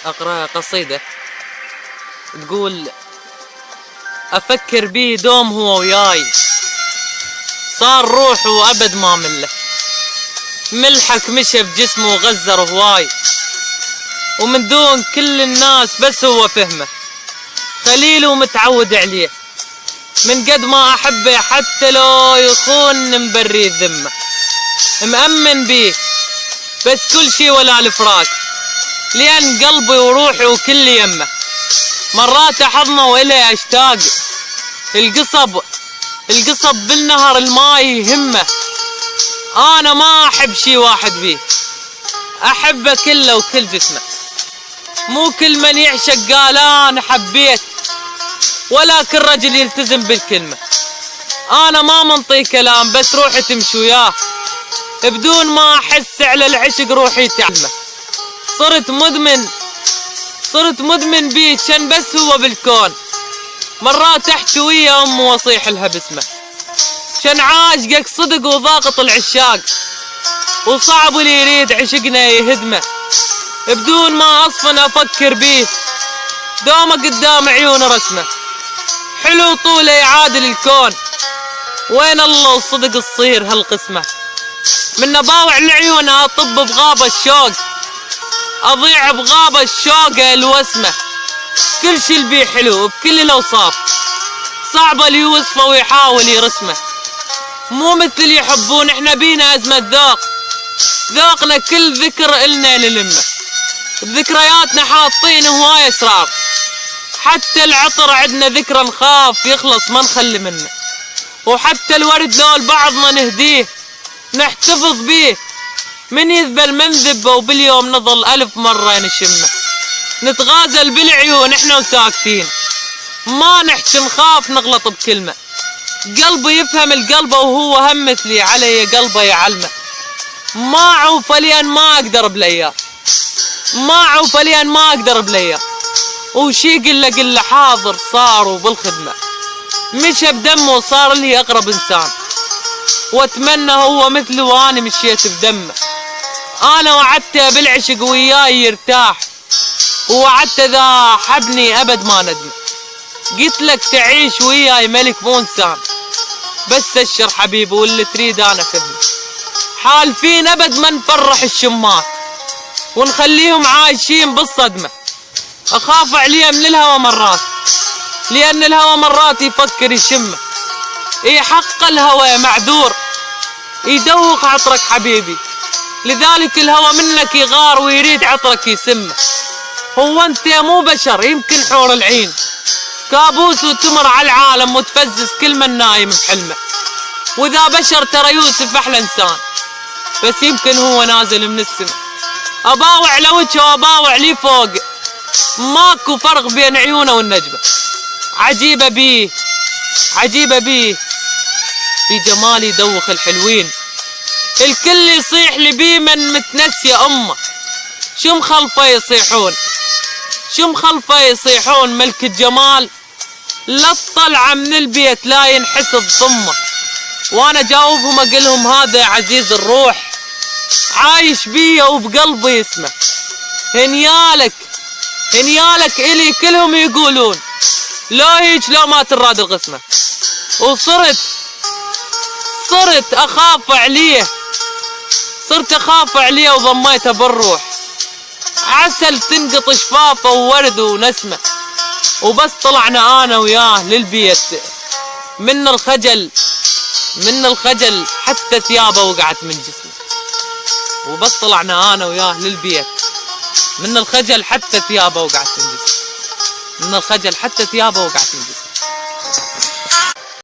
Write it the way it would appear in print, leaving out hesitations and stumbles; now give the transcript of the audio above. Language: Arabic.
أقرأ قصيدة تقول: أفكر بيه دوم هو وياي، صار روح وأبد ما مله، ملحك مشى بجسمه وغزر هواي، ومن دون كل الناس بس هو فهمه، خليل ومتعود عليه، من قد ما أحبه حتى لو يخون مبري الذمة، مأمن بيه بس كل شي ولا الفراق، لأن قلبي وروحي وكل يمه، مرات أحضنه وإليه أشتاق، القصب بالنهر الماي يهمه، أنا ما أحب شي واحد بيه، أحبه كله وكل جسمه، مو كل من يعشق قال أنا حبيت، ولا كل رجل يلتزم بالكلمة، أنا ما منطي كلام بس روحي تمشي وياه، بدون ما أحس على العشق روحي تعلمه، صرت مدمن بيه كان بس هو بالكون، مرات أحكي ويا أمي وأصيح لها باسمه، كان عاشقك صدق وضاغط العشاق، وصعب اللي يريد عشقنا يهدمه، بدون ما أصفن أفكر بيه، دومه قدام عيون رسمه، حلو طوله يعادل الكون، وين الله وصدق تصير هالقسمة، من نباوع العيون أطب بغابة الشوق، أضيع بغابة الشوق الوسمة، كل شي البيه حلو بكل الأوصاف، صعب اللي يوصفه ويحاول يرسمه، مو مثل اللي يحبون، احنا بينا أزمة ذوقنا كل ذكر إلنا نلمه، بذكرياتنا حاطين هواي أسرار، حتى العطر عدنا ذكرى نخاف يخلص ما نخلي منه، وحتى الورد لو لبعضنا نهديه نحتفظ بيه، من يذبل من ذبه وباليوم نظل 1000 مرة نشمه، نتغازل بالعيون احنا وساكتين، ما نحكي نخاف نغلط بكلمة، قلبي يفهم القلب وهو هم مثلي علي قلبه يعلمه، ما عوفه لين ما اقدر بليا، وشي قل حاضر صار وبالخدمة، مشى بدمه وصار لي اقرب انسان، واتمنى هو مثله وانا مشيت بدمه، انا وعدته بالعشق وياي يرتاح، ووعدته ذا حبني ابد ما ندمه، قلت لك تعيش وياي ملك مو انسان، بس اشر حبيبي واللي تريد انا فهمه، حالفين ابد ما نفرح الشمات ونخليهم عايشين بالصدمة، اخاف عليه من الهوى مرات، لان الهوى مرات يفكر يشمه، حق الهوى معذور يدوق عطرك حبيبي، لذلك الهوى منك يغار ويريد عطرك يسمه، هو انت مو بشر يمكن حور العين، كابوس وتمر على العالم وتفزز كل من نايم بحلمه، واذا بشر ترى يوسف احلى انسان، بس يمكن هو نازل من السما، اباوع لوجهه واباوع لي فوق، ماكو فرق بين عيونه والنجمه، عجيبه بيه في جمال يدوخ الحلوين، الكل يصيح لبيه من متنسي امه، شو مخلفه يصيحون ملك الجمال، لا الطلعه من البيت لا ينحسب ضمه، وانا جاوبهم اقلهم هذا عزيز الروح عايش بيه وبقلبي يسمه، هنيالك الي كلهم يقولون لو هيج لو ما تراد القسمه، وصرت اخاف عليه وضميته بالروح، عسل تنقط شفافه وورد ونسمه، وبس طلعنا انا وياه للبيت من الخجل حتى ثيابه وقعت من جسمه، وبس طلعنا انا وياه للبيت من الخجل حتى ثيابه وقعت من جسمه.